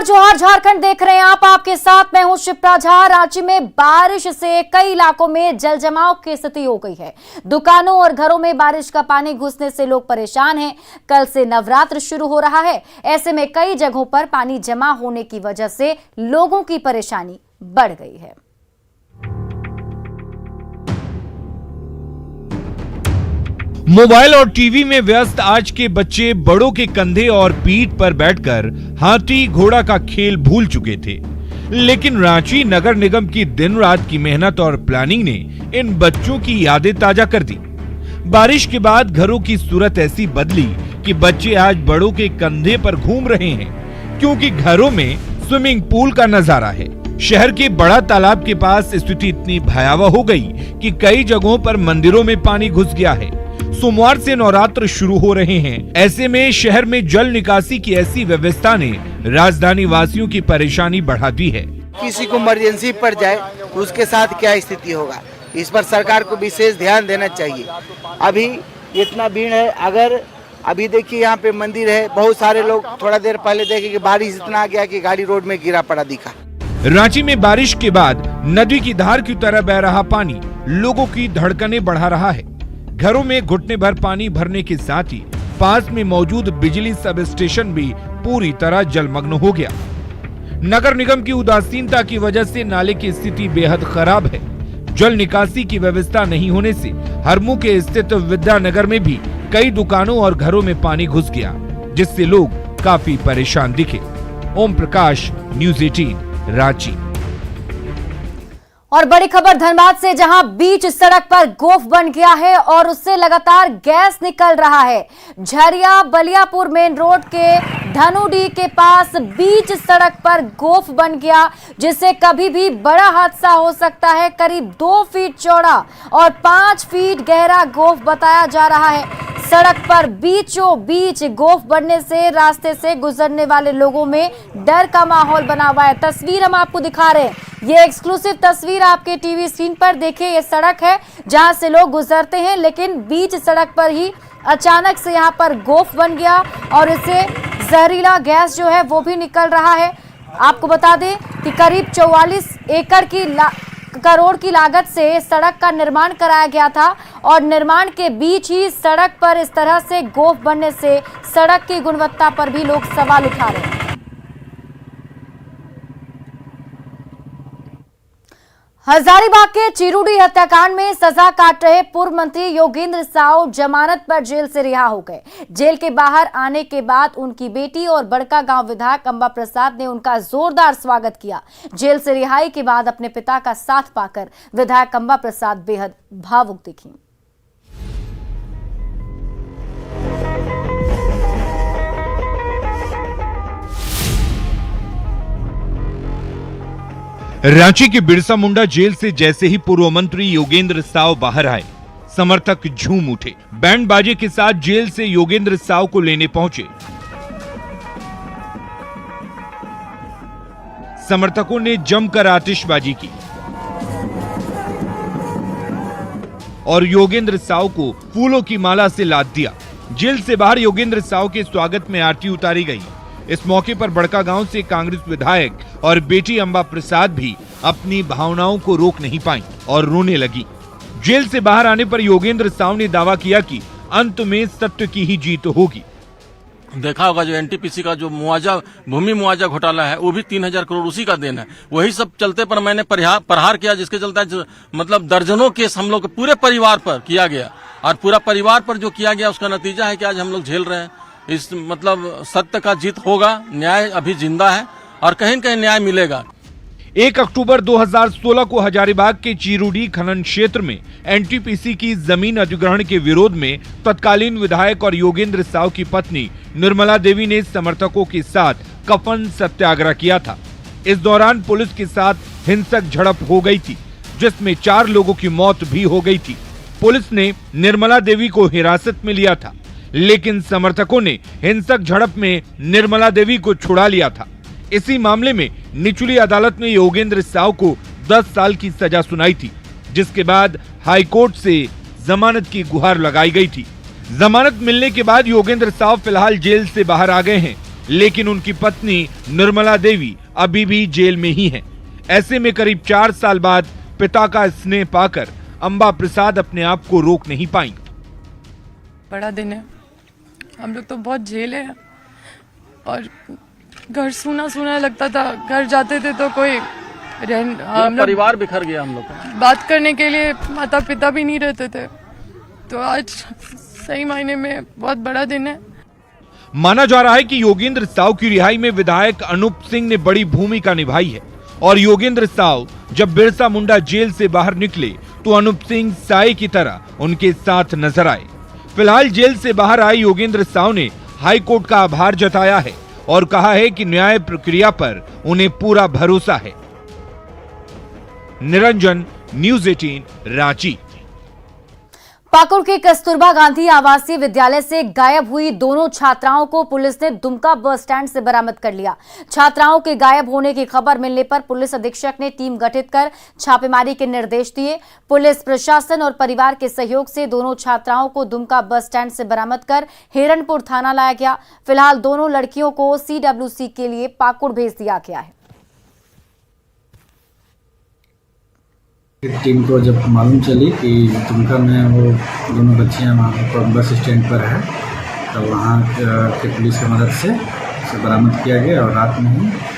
जोहार झारखंड देख रहे हैं आप, आपके साथ मैं हूं शिप्रा झा। रांची में बारिश से कई इलाकों में जल जमाव की स्थिति हो गई है। दुकानों और घरों में बारिश का पानी घुसने से लोग परेशान हैं। कल से नवरात्र शुरू हो रहा है, ऐसे में कई जगहों पर पानी जमा होने की वजह से लोगों की परेशानी बढ़ गई है। मोबाइल और टीवी में व्यस्त आज के बच्चे बड़ों के कंधे और पीठ पर बैठकर हाथी घोड़ा का खेल भूल चुके थे। लेकिन रांची नगर निगम की दिन रात की मेहनत और प्लानिंग ने इन बच्चों की यादें ताजा कर दी। बारिश के बाद घरों की सूरत ऐसी बदली कि बच्चे आज बड़ों के कंधे पर घूम रहे हैं, क्योंकि घरों में स्विमिंग पूल का नजारा है। शहर के बड़ा तालाब के पास स्थिति इतनी भयावह हो गई कि कई जगहों पर मंदिरों में पानी घुस गया है। सोमवार से नवरात्र शुरू हो रहे हैं, ऐसे में शहर में जल निकासी की ऐसी व्यवस्था ने राजधानी वासियों की परेशानी बढ़ा दी है। किसी को इमरजेंसी पड़ जाए उसके साथ क्या स्थिति होगा, इस पर सरकार को विशेष ध्यान देना चाहिए। अभी इतना भीड़ है, अगर अभी देखिए यहाँ पे मंदिर है, बहुत सारे लोग थोड़ा देर पहले देखे कि बारिश इतना आ गया कि गाड़ी रोड में गिरा पड़ा दिखा। रांची में बारिश के बाद नदी की धार की तरह बह रहा पानी लोगों की धड़कनें बढ़ा रहा है। घरों में घुटने भर पानी भरने के साथ ही पास में मौजूद बिजली सब स्टेशन भी पूरी तरह जलमग्न हो गया। नगर निगम की उदासीनता की वजह से नाले की स्थिति बेहद खराब है। जल निकासी की व्यवस्था नहीं होने से हरमू के स्थित विद्यानगर में भी कई दुकानों और घरों में पानी घुस गया, जिससे लोग काफी परेशान दिखे। ओम प्रकाश, न्यूज़ 18 रांची। और बड़ी खबर धनबाद से, जहां बीच सड़क पर गोफ बन गया है और उससे लगातार गैस निकल रहा है। झरिया बलियापुर मेन रोड के धनुडी के पास बीच सड़क पर गोफ बन गया, जिससे कभी भी बड़ा हादसा हो सकता है। करीब 2 फीट चौड़ा और 5 फीट गहरा गोफ बताया जा रहा है। सड़क पर बीचों बीच गोफ बनने से रास्ते से गुजरने वाले लोगों में डर का माहौल बना हुआ है। तस्वीर हम आपको दिखा रहे हैं, ये एक्सक्लूसिव तस्वीर आपके टीवी स्क्रीन पर। देखिए, ये सड़क है जहां से लोग गुजरते हैं, लेकिन बीच सड़क पर ही अचानक से यहां पर गोफ बन गया और इससे जहरीला गैस जो है वो भी निकल रहा है। आपको बता दें कि करीब 44 एकड़ करोड़ की लागत से सड़क का निर्माण कराया गया था और निर्माण के बीच ही सड़क पर इस तरह से गोफ बनने से सड़क की गुणवत्ता पर भी लोग सवाल उठा रहे हैं। हजारीबाग के चिरुडी हत्याकांड में सजा काट रहे पूर्व मंत्री योगेंद्र साव जमानत पर जेल से रिहा हो गए। जेल के बाहर आने के बाद उनकी बेटी और बड़का गांव विधायक अंबा प्रसाद ने उनका जोरदार स्वागत किया। जेल से रिहाई के बाद अपने पिता का साथ पाकर विधायक अंबा प्रसाद बेहद भावुक दिखी। रांची के बिरसा मुंडा जेल से जैसे ही पूर्व मंत्री योगेंद्र साव बाहर आए, समर्थक झूम उठे। बैंड बाजे के साथ जेल से योगेंद्र साव को लेने पहुंचे। समर्थकों ने जमकर आतिशबाजी की और योगेंद्र साव को फूलों की माला से लाद दिया। जेल से बाहर योगेंद्र साव के स्वागत में आरती उतारी गई। इस मौके पर बड़का गांव से कांग्रेस विधायक और बेटी अंबा प्रसाद भी अपनी भावनाओं को रोक नहीं पाई और रोने लगी। जेल से बाहर आने पर योगेंद्र साव ने दावा किया कि अंत में सत्य की ही जीत होगी। देखा होगा जो एनटीपीसी का जो मुआवजा, भूमि मुआवजा घोटाला है, वो भी 3000 करोड़ उसी का देन है। वही सब चलते पर मैंने प्रहार किया, जिसके चलते मतलब दर्जनों केस हम लोग पूरे परिवार पर किया गया और पूरा परिवार पर जो किया गया उसका नतीजा है कि आज हम लोग झेल रहे हैं। इस मतलब सत्य का जीत होगा, न्याय अभी जिंदा है और कहीं न कहीं न्याय मिलेगा। 1 अक्टूबर 2016 को हजारीबाग के चिरुडी खनन क्षेत्र में एनटीपीसी की जमीन अधिग्रहण के विरोध में तत्कालीन विधायक और योगेंद्र साव की पत्नी निर्मला देवी ने समर्थकों के साथ कफन सत्याग्रह किया था। इस दौरान पुलिस के साथ हिंसक झड़प हो गई थी, जिसमें 4 लोगों की मौत भी हो गई थी। पुलिस ने निर्मला देवी को हिरासत में लिया था, लेकिन समर्थकों ने हिंसक झड़प में निर्मला देवी को छुड़ा लिया था। इसी मामले में निचली अदालत ने योगेंद्र साव को 10 साल की सजा सुनाई थी, जिसके बाद हाईकोर्ट से जमानत की गुहार लगाई गई थी। जमानत मिलने के बाद योगेंद्र साव फिलहाल जेल से बाहर आ गए हैं लेकिन उनकी पत्नी निर्मला देवी अभी भी जेल में ही हैं। ऐसे में करीब 4 साल बाद पिता का स्नेह पाकर अंबा प्रसाद अपने आप को रोक नहीं पाई। बड़ा दिन है, हम लोग तो बहुत झेले हैं और घर सूना सूना लगता था। घर जाते थे तो कोई परिवार बिखर गया हम लोग का। बात करने के लिए माता पिता भी नहीं रहते थे। तो आज सही मायने में बहुत बड़ा दिन है। माना जा रहा है कि योगेंद्र साव की रिहाई में विधायक अनूप सिंह ने बड़ी भूमिका निभाई है और योगेंद्र साव जब बिरसा मुंडा जेल से बाहर निकले तो अनूप सिंह साए की तरह उनके साथ नजर आए। फिलहाल जेल से बाहर आए योगेंद्र साव ने हाई कोर्ट का आभार जताया है और कहा है कि न्याय प्रक्रिया पर उन्हें पूरा भरोसा है। निरंजन, न्यूज़ 18, रांची। पाकुड़ के कस्तूरबा गांधी आवासीय विद्यालय से गायब हुई दोनों छात्राओं को पुलिस ने दुमका बस स्टैंड से बरामद कर लिया। छात्राओं के गायब होने की खबर मिलने पर पुलिस अधीक्षक ने टीम गठित कर छापेमारी के निर्देश दिए। पुलिस प्रशासन और परिवार के सहयोग से दोनों छात्राओं को दुमका बस स्टैंड से बरामद कर हिरणपुर थाना लाया गया। फिलहाल दोनों लड़कियों को CWC के लिए पाकुड़ भेज दिया गया है। टीम को जब मालूम चली कि दुमका में वो दोनों बच्चियां वहाँ पर बस स्टैंड पर है तो वहाँ के पुलिस की मदद से उसे बरामद किया गया और रात में ही।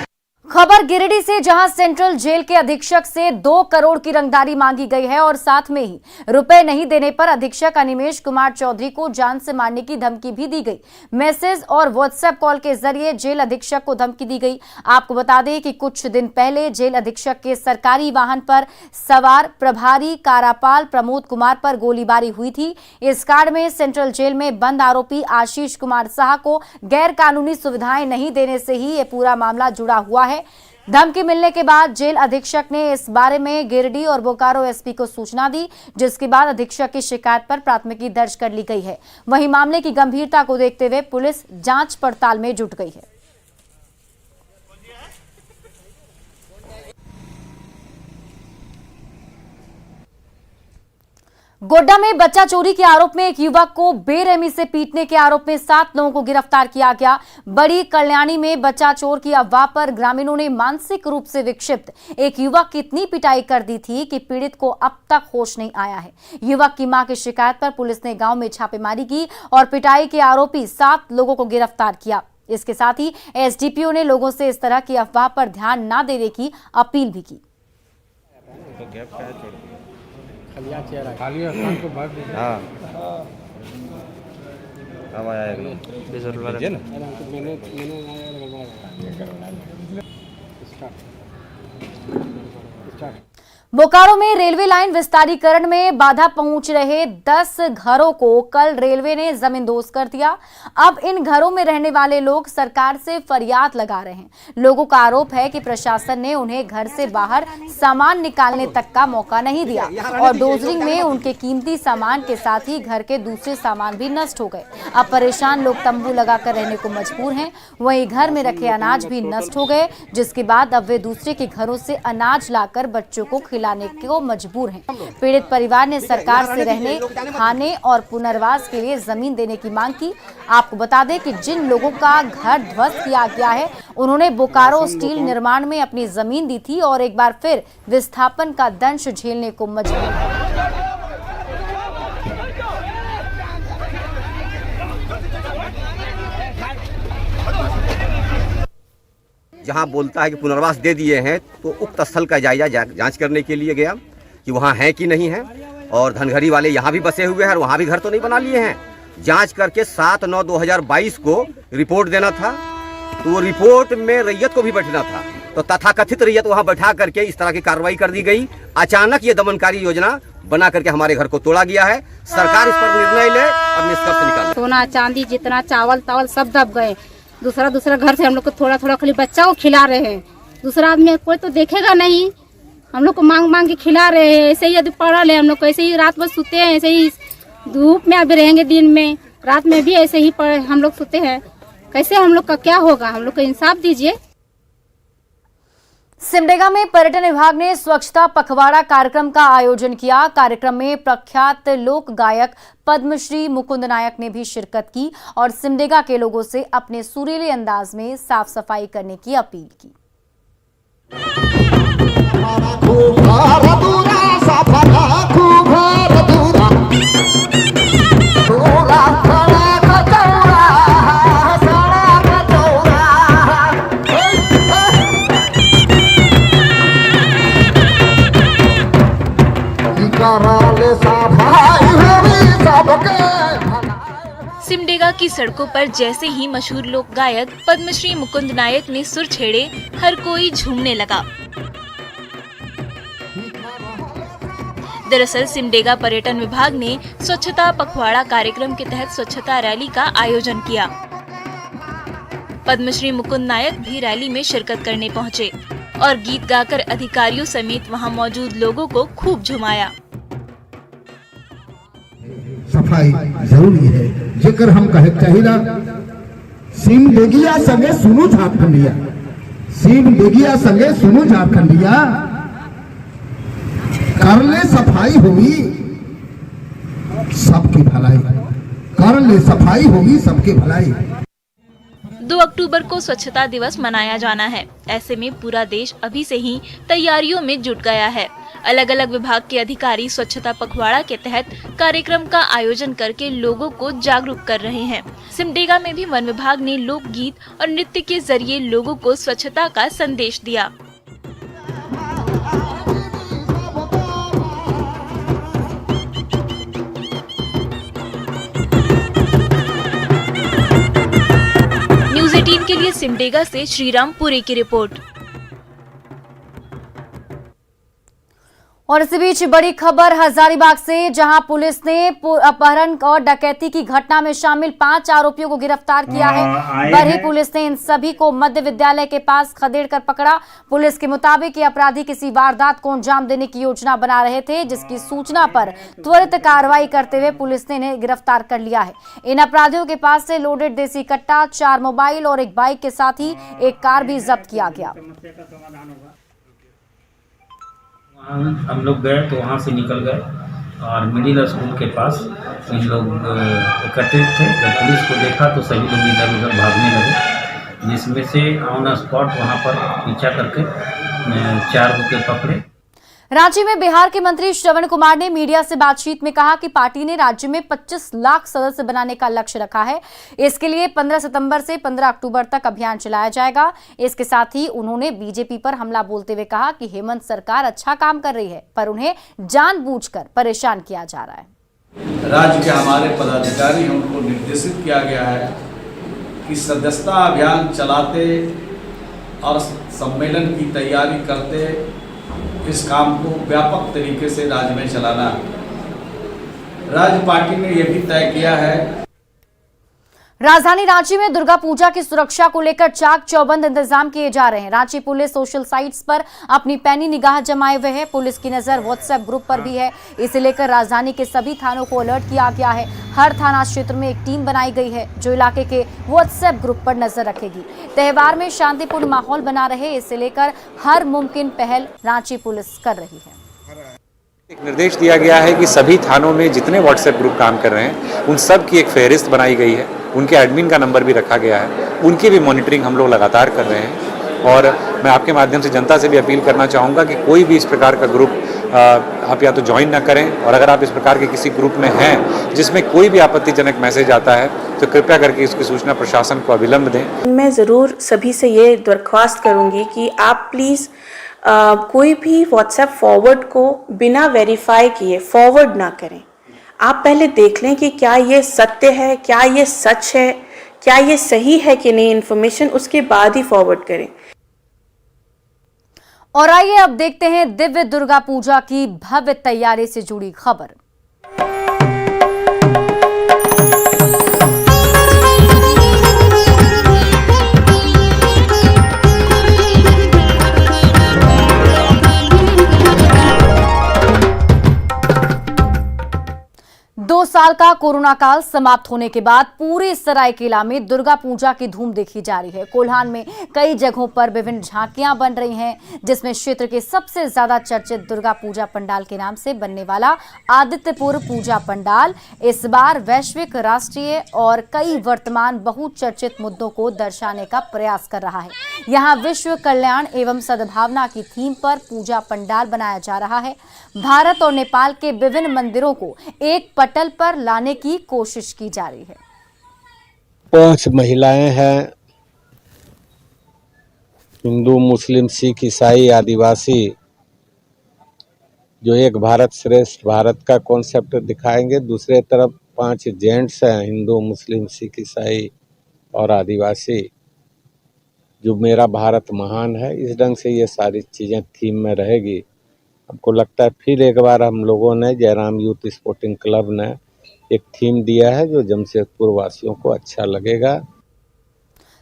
खबर गिरिडीह से, जहां सेंट्रल जेल के अधीक्षक से 2 करोड़ की रंगदारी मांगी गई है और साथ में ही रुपए नहीं देने पर अधीक्षक अनिमेश कुमार चौधरी को जान से मारने की धमकी भी दी गई। मैसेज और व्हाट्सएप कॉल के जरिए जेल अधीक्षक को धमकी दी गई। आपको बता दें कि कुछ दिन पहले जेल अधीक्षक के सरकारी वाहन पर सवार प्रभारी कारापाल प्रमोद कुमार पर गोलीबारी हुई थी। इस कांड में सेंट्रल जेल में बंद आरोपी आशीष कुमार साह को गैर कानूनी सुविधाएं नहीं देने से ही ये पूरा मामला जुड़ा हुआ है। धमकी मिलने के बाद जेल अधीक्षक ने इस बारे में गिरिडीह और बोकारो SP को सूचना दी, जिसके बाद अधीक्षक की शिकायत पर प्राथमिकी दर्ज कर ली गई है। वहीं मामले की गंभीरता को देखते हुए पुलिस जांच पड़ताल में जुट गई है। गोड्डा में बच्चा चोरी के आरोप में एक युवक को बेरहमी से पीटने के आरोप में 7 लोगों को गिरफ्तार किया गया। बड़ी कल्याणी में बच्चा चोर की अफवाह पर ग्रामीणों ने मानसिक रूप से विक्षिप्त एक युवक की इतनी पिटाई कर दी थी कि पीड़ित को अब तक होश नहीं आया है। युवक की मां की शिकायत पर पुलिस ने गांव में छापेमारी की और पिटाई के आरोपी 7 लोगों को गिरफ्तार किया। इसके साथ ही SDPO ने लोगों से इस तरह की अफवाह पर ध्यान न देने की अपील भी की। बोकारो में रेलवे लाइन विस्तारीकरण में बाधा पहुंच रहे 10 घरों को कल रेलवे ने जमींदोज कर दिया। अब इन घरों में रहने वाले लोग सरकार से फरियाद लगा रहे हैं। लोगों का आरोप है कि प्रशासन ने उन्हें घर से बाहर सामान निकालने तक का मौका नहीं दिया और डोजरिंग में उनके कीमती सामान के साथ ही घर के दूसरे सामान भी नष्ट हो गए। अब परेशान लोग तंबू लगाकर रहने को मजबूर हैं। वहीं घर में रखे अनाज भी नष्ट हो गए, जिसके बाद अब वे दूसरे के घरों से अनाज लाकर बच्चों को खिलाने को मजबूर हैं। पीड़ित परिवार ने सरकार से रहने, खाने और पुनर्वास के लिए जमीन देने की मांग की। आपको बता दें कि जिन लोगों का घर ध्वस्त किया गया है, उन्होंने बोकारो स्टील निर्माण में अपनी जमीन दी थी और एक बार फिर विस्थापन का दंश झेलने को मजबूर हैं। जहां बोलता है कि पुनर्वास दे दिए हैं तो उक्त स्थल का जायजा जांच करने के लिए गया कि वहां है कि नहीं है, और धनघरी वाले यहां भी बसे हुए हैं और वहां भी घर तो नहीं बना लिए हैं। जांच करके 7/9/2022 को रिपोर्ट देना था, तो वो रिपोर्ट में रैयत को भी बैठना था, तो तथाकथित रैयत वहां बैठा करके इस तरह की कार्रवाई कर दी गई। अचानक ये दमनकारी योजना बना करके हमारे घर को तोड़ा गया है। सरकार इस पर निर्णय ले और निष्कर्ष निकाले। सोना चांदी जितना चावल तावल सब दब गए। दूसरा घर से हम लोग को थोड़ा थोड़ा खाली बच्चा को खिला रहे हैं। दूसरा आदमी कोई तो देखेगा नहीं, हम लोग को मांग मांग के खिला रहे हैं। ऐसे ही यदि पड़ा ले हम लोग को, ऐसे ही रात भर सोते हैं, ऐसे ही धूप में अभी रहेंगे, दिन में रात में भी ऐसे ही हम लोग सोते हैं। कैसे हम लोग का क्या होगा? हम लोग को इंसाफ दीजिए। सिमडेगा में पर्यटन विभाग ने स्वच्छता पखवाड़ा कार्यक्रम का आयोजन किया। कार्यक्रम में प्रख्यात लोक गायक पद्मश्री मुकुंद नायक ने भी शिरकत की और सिमडेगा के लोगों से अपने सुरीले अंदाज में साफ सफाई करने की अपील की। सिमडेगा की सड़कों पर जैसे ही मशहूर लोक गायक पद्मश्री मुकुंद नायक ने सुर छेड़े, हर कोई झूमने लगा। दरअसल सिमडेगा पर्यटन विभाग ने स्वच्छता पखवाड़ा कार्यक्रम के तहत स्वच्छता रैली का आयोजन किया। पद्मश्री मुकुंद नायक भी रैली में शिरकत करने पहुंचे और गीत गाकर अधिकारियों समेत वहां मौजूद लोगों को खूब झुमाया। सफाई जरूरी है, जेकर हम कहे चाहिला सिमडेगिया संगे सुनो झारखंडिया, सिमडेगिया संगे सुनो झारखंडिया, कर ले सफाई होगी सबकी भलाई, कर ले सफाई होगी सबकी भलाई। 2 अक्टूबर को स्वच्छता दिवस मनाया जाना है। ऐसे में पूरा देश अभी से ही तैयारियों में जुट गया है। अलग अलग विभाग के अधिकारी स्वच्छता पखवाड़ा के तहत कार्यक्रम का आयोजन करके लोगों को जागरूक कर रहे हैं। सिमडेगा में भी वन विभाग ने लोकगीत और नृत्य के जरिए लोगों को स्वच्छता का संदेश दिया। न्यूज़ 18 के लिए सिमडेगा से श्रीराम पुरी की रिपोर्ट। और इसी बीच बड़ी खबर हजारीबाग से, जहां पुलिस ने अपहरण और डकैती की घटना में शामिल 5 आरोपियों को गिरफ्तार किया है। बरही पुलिस ने इन सभी को मध्य विद्यालय के पास खदेड़कर पकड़ा। पुलिस के मुताबिक ये अपराधी किसी वारदात को अंजाम देने की योजना बना रहे थे, जिसकी सूचना पर त्वरित कार्रवाई करते हुए पुलिस ने इन्हें गिरफ्तार कर लिया है। इन अपराधियों के पास से लोडेड देसी कट्टा, 4 मोबाइल और एक बाइक के साथ ही एक कार भी जब्त किया गया। हम लोग गए तो वहाँ से निकल गए और मिडिल स्कूल के पास इन लोग इकट्ठे थे। जब पुलिस को देखा तो सभी लोग इधर उधर भागने लगे, जिसमें से ऑन स्पॉट वहाँ पर पीछा करके 4 को पकड़े। रांची में बिहार के मंत्री श्रवण कुमार ने मीडिया से बातचीत में कहा कि पार्टी ने राज्य में 25 लाख सदस्य बनाने का लक्ष्य रखा है। इसके लिए 15 सितंबर से 15 अक्टूबर तक अभियान चलाया जाएगा। इसके साथ ही उन्होंने बीजेपी पर हमला बोलते हुए कहा कि हेमंत सरकार अच्छा काम कर रही है, पर उन्हें जानबूझकर परेशान किया जा रहा है। राज्य के हमारे पदाधिकारी हमको निर्देशित किया गया है कि सदस्यता अभियान चलाते और सम्मेलन की तैयारी करते इस काम को व्यापक तरीके से राज्य में चलाना। राज्य पार्टी ने यह भी तय किया है। राजधानी रांची में दुर्गा पूजा की सुरक्षा को लेकर चाक चौबंद इंतजाम किए जा रहे हैं। रांची पुलिस सोशल साइट्स पर अपनी पैनी निगाह जमाए हुए है। पुलिस की नजर व्हाट्सएप ग्रुप पर भी है। इसे लेकर राजधानी के सभी थानों को अलर्ट किया गया है। हर थाना क्षेत्र में एक टीम बनाई गई है जो इलाके के व्हाट्सएप ग्रुप पर नजर रखेगी। त्योहार में शांतिपूर्ण माहौल बना रहे, इसे लेकर हर मुमकिन पहल रांची पुलिस कर रही है। एक निर्देश दिया गया है कि सभी थानों में जितने व्हाट्सएप ग्रुप काम कर रहे हैं उन सब की एक फहरिस्त बनाई गई है। उनके एडमिन का नंबर भी रखा गया है। उनकी भी मॉनिटरिंग हम लोग लगातार कर रहे हैं। और मैं आपके माध्यम से जनता से भी अपील करना चाहूँगा कि कोई भी इस प्रकार का ग्रुप आप या तो ज्वाइन ना करें, और अगर आप इस प्रकार के किसी ग्रुप में हैं जिसमें कोई भी आपत्तिजनक मैसेज आता है तो कृपया करके इसकी सूचना प्रशासन को अविलंब दें। मैं ज़रूर सभी से ये दरख्वास्त करूँगी कि आप प्लीज़ कोई भी व्हाट्सएप फॉरवर्ड को बिना वेरीफाई किए फॉरवर्ड ना करें। आप पहले देख लें कि क्या ये सत्य है, क्या ये सच है, क्या ये सही है कि नहीं इन्फॉर्मेशन, उसके बाद ही फॉरवर्ड करें। और आइए अब देखते हैं दिव्य दुर्गा पूजा की भव्य तैयारी से जुड़ी खबर। साल का कोरोना काल समाप्त होने के बाद पूरे सरायकेला में दुर्गा पूजा की धूम देखी जा रही है। कोल्हान में कई जगहों पर विभिन्न झांकियां बन रही हैं, जिसमें क्षेत्र के सबसे ज्यादा चर्चित दुर्गा पूजा पंडाल के नाम से बनने वाला आदित्यपुर पूजा पंडाल इस बार वैश्विक, राष्ट्रीय और कई वर्तमान बहुचर्चित मुद्दों को दर्शाने का प्रयास कर रहा है। यहाँ विश्व कल्याण एवं सद्भावना की थीम पर पूजा पंडाल बनाया जा रहा है। भारत और नेपाल के विभिन्न मंदिरों को एक पटल पर लाने की कोशिश की जा रही है। 5 महिलाएं हैं, हिंदू, मुस्लिम, सिख, ईसाई, आदिवासी, जो एक भारत श्रेष्ठ भारत का कॉन्सेप्ट दिखाएंगे। दूसरे तरफ 5 जेंट्स हैं, हिंदू, मुस्लिम, सिख, ईसाई और आदिवासी, जो मेरा भारत महान है। इस ढंग से ये सारी चीजें थीम में रहेगी। हमको लगता है फिर एक बार हम लोगों ने, जयराम यूथ स्पोर्टिंग क्लब ने एक थीम दिया है जो जमशेदपुर वासियों को अच्छा लगेगा।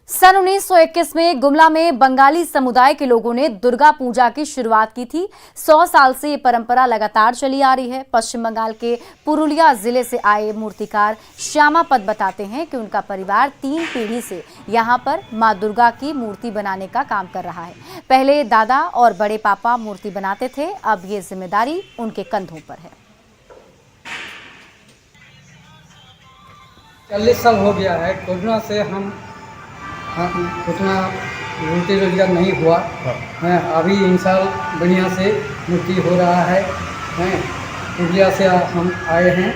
सन 1921 में गुमला में बंगाली समुदाय के लोगों ने दुर्गा पूजा की शुरुआत की थी। 100 साल से ये परंपरा लगातार चली आ रही है। पश्चिम बंगाल के पुरुलिया जिले से आए मूर्तिकार श्यामापद बताते हैं कि उनका परिवार 3 पीढ़ी से यहाँ पर मां दुर्गा की मूर्ति बनाने का काम कर रहा है। पहले दादा और बड़े पापा मूर्ति बनाते थे, अब ये जिम्मेदारी उनके कंधों पर है। 40 साल हो गया है। कोरोना से हम उतना मूर्ति रोजगार नहीं हुआ है। अभी इन साल बढ़िया से मूर्ति हो रहा है। पुरुलिया से हम आए हैं।